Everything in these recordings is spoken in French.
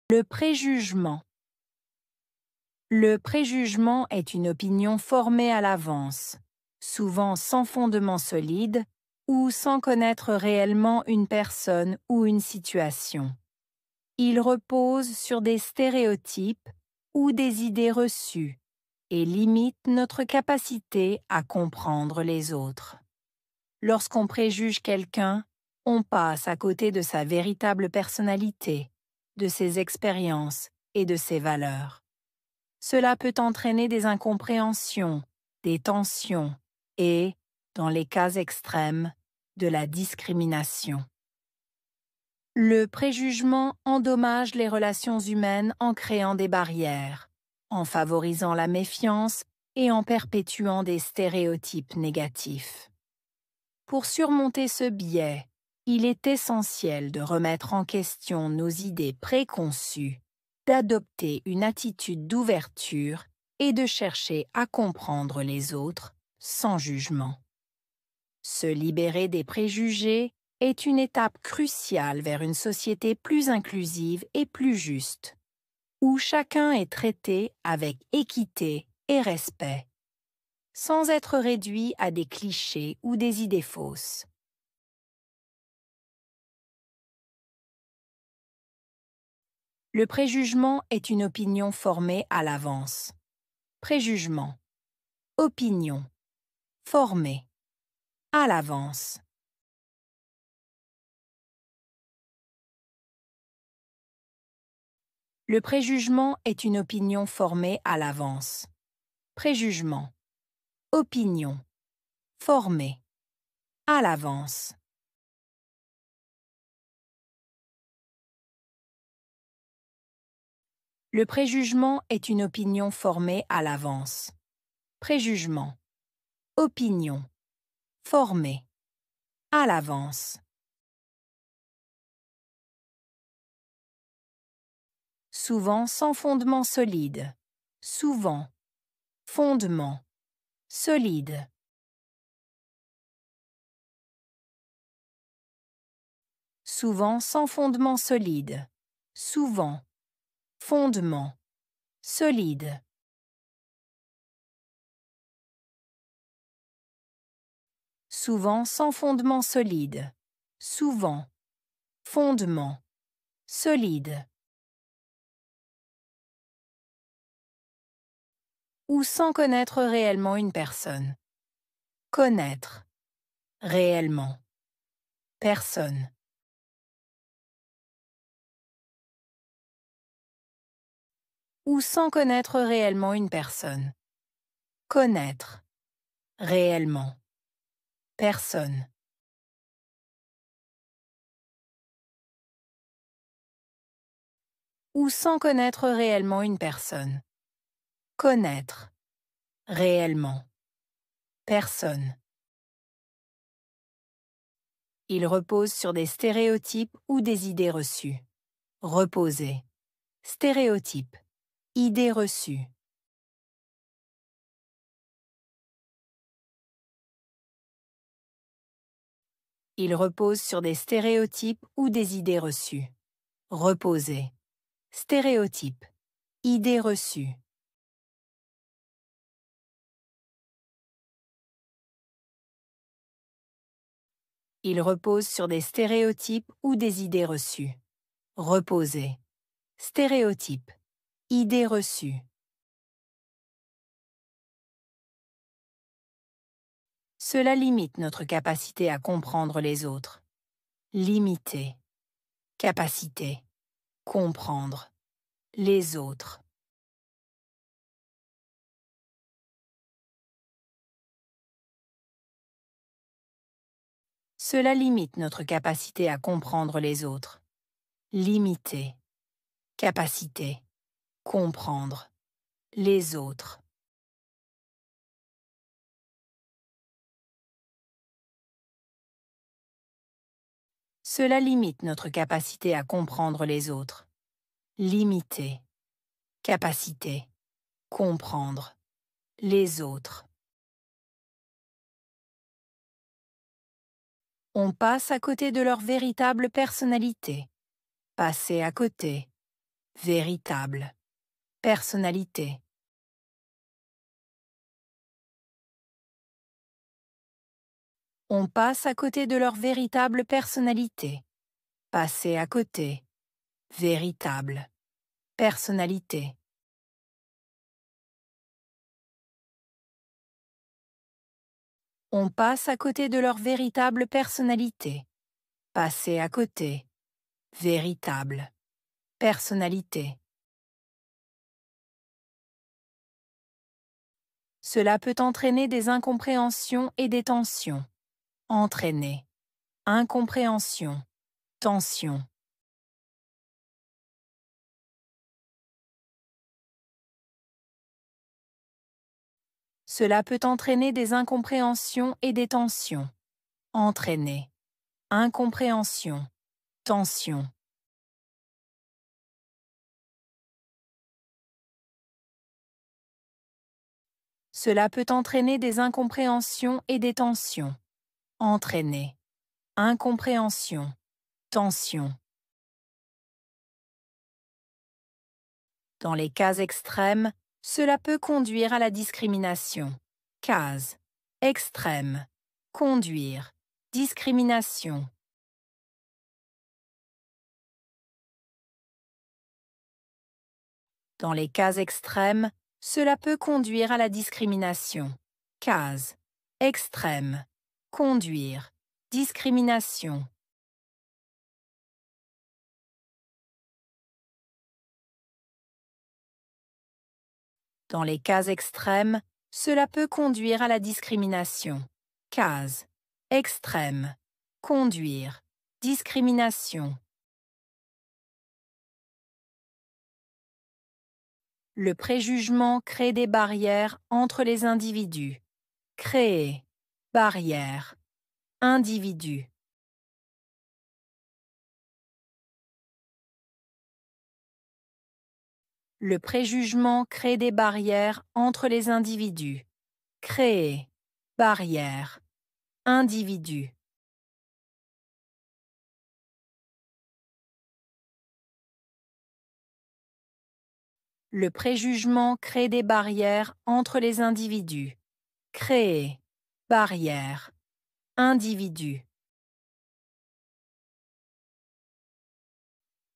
Le préjugement. Le préjugement est une opinion formée à l'avance, souvent sans fondement solide ou sans connaître réellement une personne ou une situation. Il repose sur des stéréotypes ou des idées reçues et limite notre capacité à comprendre les autres. Lorsqu'on préjuge quelqu'un, on passe à côté de sa véritable personnalité, de ses expériences et de ses valeurs. Cela peut entraîner des incompréhensions, des tensions et, dans les cas extrêmes, de la discrimination. Le préjugement endommage les relations humaines en créant des barrières, en favorisant la méfiance et en perpétuant des stéréotypes négatifs. Pour surmonter ce biais, il est essentiel de remettre en question nos idées préconçues, d'adopter une attitude d'ouverture et de chercher à comprendre les autres sans jugement. Se libérer des préjugés est une étape cruciale vers une société plus inclusive et plus juste, où chacun est traité avec équité et respect, sans être réduit à des clichés ou des idées fausses. Le préjugement est une opinion formée à l'avance. Préjugement. Opinion. Formée. À l'avance. Le préjugement est une opinion formée à l'avance. Préjugement. Opinion. Formée. À l'avance. Le préjugement est une opinion formée à l'avance. Préjugement. Opinion. Formée. À l'avance. Souvent sans fondement solide. Souvent. Fondement. Solide. Souvent sans fondement solide. Souvent. Fondement. Solide. Souvent sans fondement solide. Souvent. Fondement. Solide. Ou sans connaître réellement une personne. Connaître. Réellement. Personne. Ou sans connaître réellement une personne. Connaître. Réellement. Personne. Ou sans connaître réellement une personne. Connaître. Réellement. Personne. Il repose sur des stéréotypes ou des idées reçues. Reposer. Stéréotype. Idée reçue. Il repose sur des stéréotypes ou des idées reçues. Reposer. Stéréotype. Idée reçue. Il repose sur des stéréotypes ou des idées reçues. Reposer. Stéréotype. Idée reçue. Cela limite notre capacité à comprendre les autres. Limiter. Capacité. Comprendre. Les autres. Cela limite notre capacité à comprendre les autres. Limiter. Capacité. Comprendre. Les autres. Cela limite notre capacité à comprendre les autres. Limiter. Capacité. Comprendre. Les autres. On passe à côté de leur véritable personnalité. Passer à côté. véritable, personnalité. On passe à côté de leur véritable personnalité. Passer à côté, véritable, personnalité. On passe à côté de leur véritable personnalité. Passer à côté, véritable, personnalité. Cela peut entraîner des incompréhensions et des tensions. Entraîner, incompréhension, tension. Cela peut entraîner des incompréhensions et des tensions. Entraîner, incompréhension, tension. Cela peut entraîner des incompréhensions et des tensions. Entraîner, incompréhension, tension. Dans les cas extrêmes, cela peut conduire à la discrimination. Case, extrême, conduire, discrimination. Dans les cas extrêmes, cela peut conduire à la discrimination. Case, extrême, conduire, discrimination. Dans les cas extrêmes, cela peut conduire à la discrimination. Case, extrême, conduire, discrimination. Le préjugement crée des barrières entre les individus. Créer, barrière, individu. Le préjugement crée des barrières entre les individus. Créer, barrière, individu. Le préjugement crée des barrières entre les individus. Créer, barrière, individu.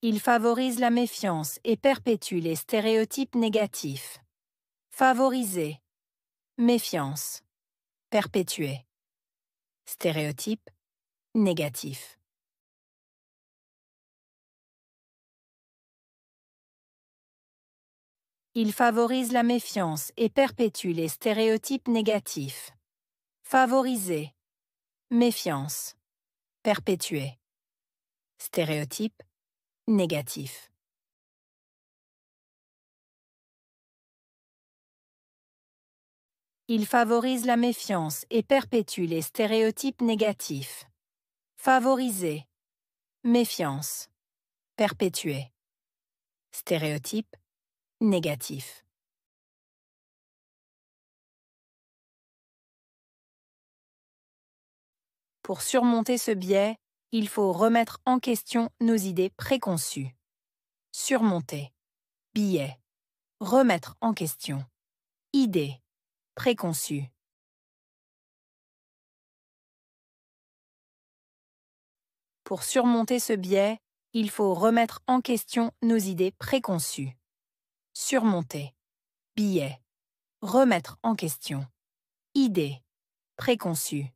Il favorise la méfiance et perpétue les stéréotypes négatifs. Favoriser, méfiance, perpétuer. Stéréotype, négatif. Il favorise la méfiance et perpétue les stéréotypes négatifs. Favoriser, méfiance, perpétuer. Stéréotype, négatif. Il favorise la méfiance et perpétue les stéréotypes négatifs. Favoriser, méfiance, perpétuer. Stéréotype, négatif. Pour surmonter ce biais, il faut remettre en question nos idées préconçues. Surmonter, biais, remettre en question. Idée, préconçue. Pour surmonter ce biais, il faut remettre en question nos idées préconçues. Surmonter, biais, remettre en question. Idée, préconçue.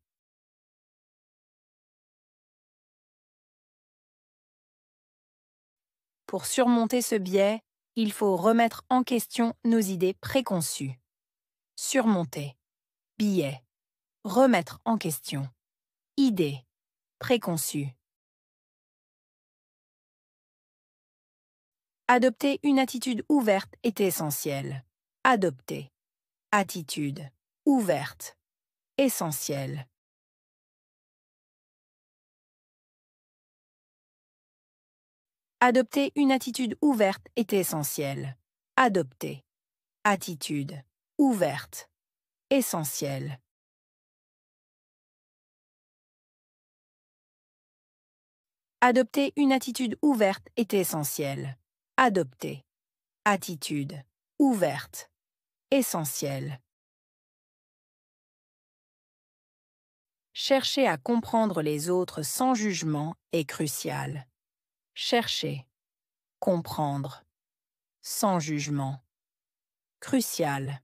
Pour surmonter ce biais, il faut remettre en question nos idées préconçues. Surmonter, biais, remettre en question. Idée, préconçue. Adopter une attitude ouverte est essentiel. Adopter. Attitude. Ouverte. Essentiel. Adopter une attitude ouverte est essentiel. Adopter. Attitude. Ouverte. Essentiel. Adopter une attitude ouverte est essentiel. adopter, attitude, ouverte, essentiel. Chercher à comprendre les autres sans jugement est crucial. Chercher, comprendre, sans jugement. Crucial.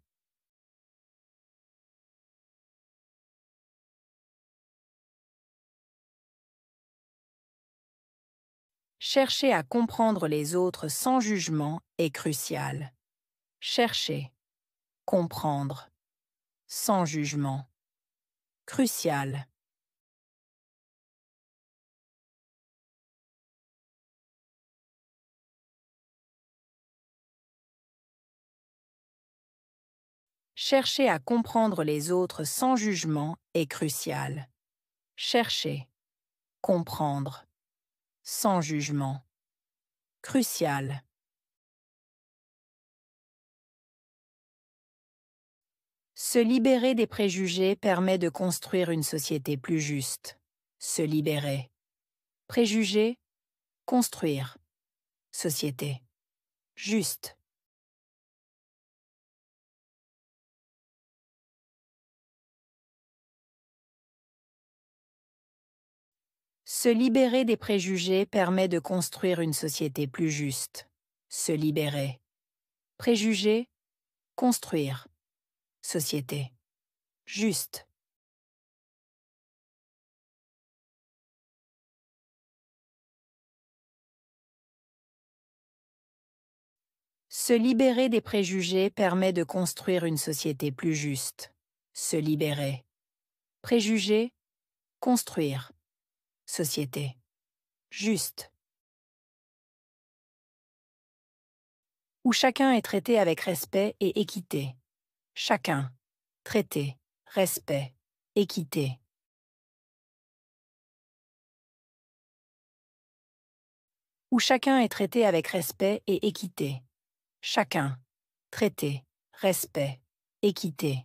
Chercher à comprendre les autres sans jugement est crucial. Chercher, comprendre, sans jugement. Crucial. Chercher à comprendre les autres sans jugement est crucial. Chercher, comprendre, sans jugement. Crucial. Se libérer des préjugés permet de construire une société plus juste. Se libérer. Préjugés, construire. Société. Juste. Se libérer des préjugés permet de construire une société plus juste. Se libérer. Préjugés, construire. Société. Juste. Se libérer des préjugés permet de construire une société plus juste. Se libérer. Préjugés, construire. Société. Juste. Où chacun est traité avec respect et équité. Chacun. Traité. Respect. Équité. Où chacun est traité avec respect et équité. Chacun. Traité. Respect. Équité.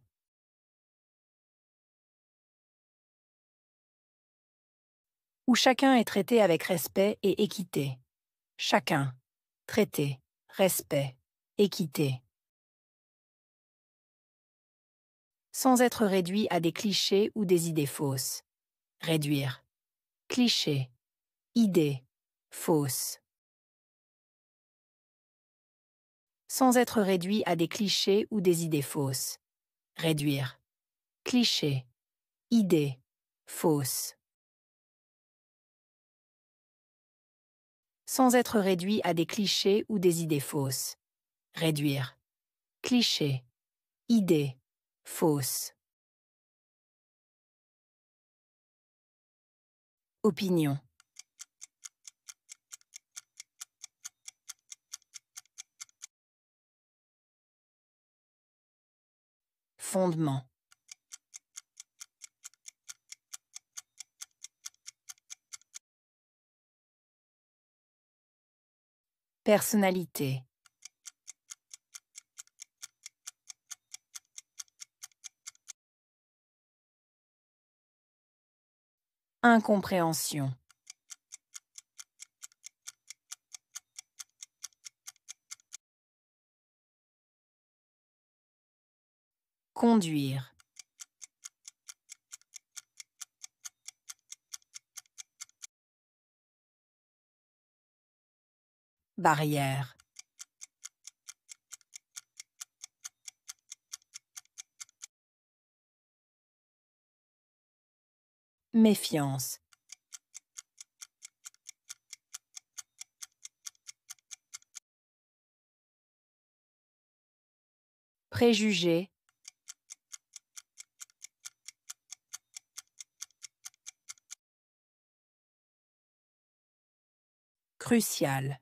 Où chacun est traité avec respect et équité. Chacun. Traité. Respect. Équité. Sans être réduit à des clichés ou des idées fausses. Réduire. Cliché. Idée. Fausse. Sans être réduit à des clichés ou des idées fausses. Réduire. Cliché. Idée. Fausse. Sans être réduit à des clichés ou des idées fausses. Réduire. Cliché. Idée. Fausse. Opinion. Fondement. Personnalité. Incompréhension. Conduire. Barrière. Méfiance. Préjugé. Crucial.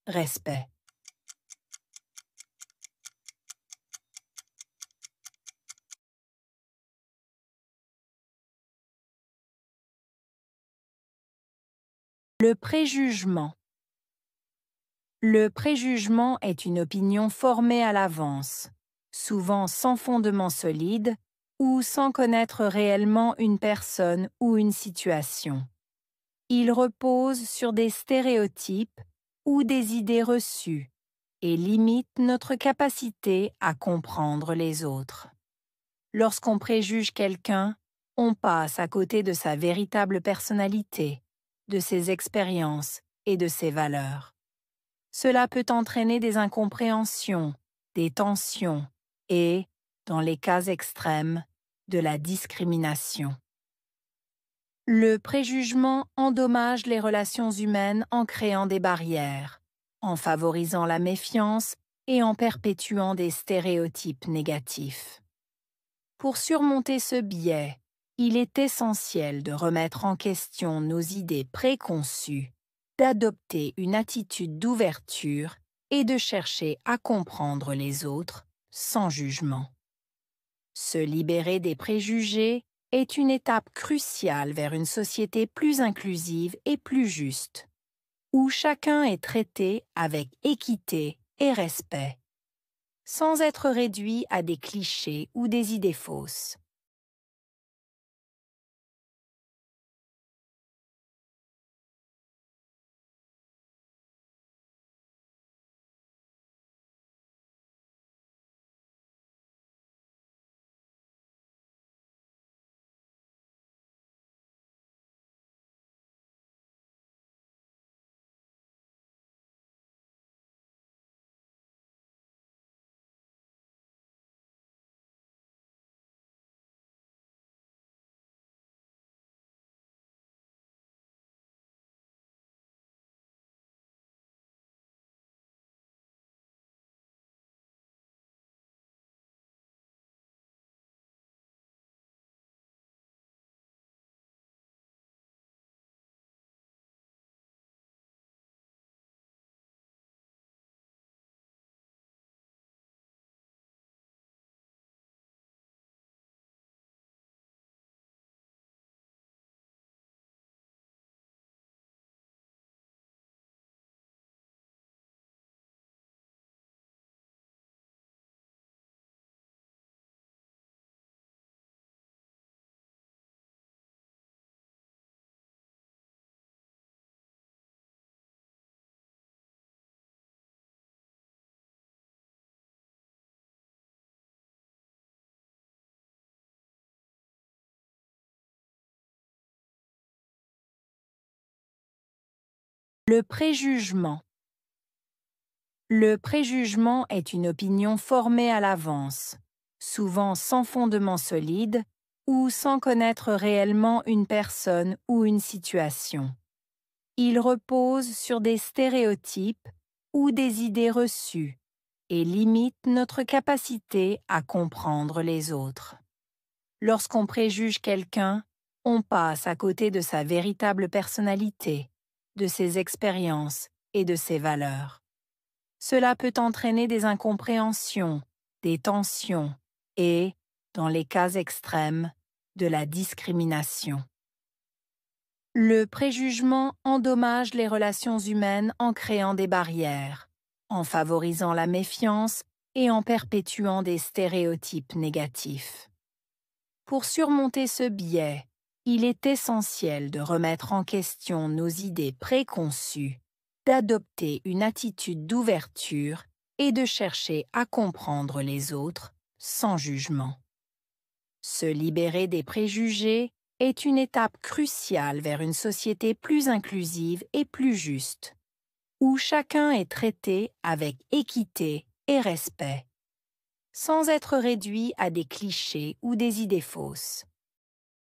Respect. Le préjugement. Le préjugement est une opinion formée à l'avance, souvent sans fondement solide ou sans connaître réellement une personne ou une situation. Il repose sur des stéréotypes ou des idées reçues et limite notre capacité à comprendre les autres. Lorsqu'on préjuge quelqu'un, on passe à côté de sa véritable personnalité, de ses expériences et de ses valeurs. Cela peut entraîner des incompréhensions, des tensions et, dans les cas extrêmes, de la discrimination. Le préjugement endommage les relations humaines en créant des barrières, en favorisant la méfiance et en perpétuant des stéréotypes négatifs. Pour surmonter ce biais, il est essentiel de remettre en question nos idées préconçues, d'adopter une attitude d'ouverture et de chercher à comprendre les autres sans jugement. Se libérer des préjugés est une étape cruciale vers une société plus inclusive et plus juste, où chacun est traité avec équité et respect, sans être réduit à des clichés ou des idées fausses. Le préjugement. Le préjugement est une opinion formée à l'avance, souvent sans fondement solide ou sans connaître réellement une personne ou une situation. Il repose sur des stéréotypes ou des idées reçues et limite notre capacité à comprendre les autres. Lorsqu'on préjuge quelqu'un, on passe à côté de sa véritable personnalité, de ses expériences et de ses valeurs. Cela peut entraîner des incompréhensions, des tensions et, dans les cas extrêmes, de la discrimination. Le préjugement endommage les relations humaines en créant des barrières, en favorisant la méfiance et en perpétuant des stéréotypes négatifs. Pour surmonter ce biais, il est essentiel de remettre en question nos idées préconçues, d'adopter une attitude d'ouverture et de chercher à comprendre les autres sans jugement. Se libérer des préjugés est une étape cruciale vers une société plus inclusive et plus juste, où chacun est traité avec équité et respect, sans être réduit à des clichés ou des idées fausses.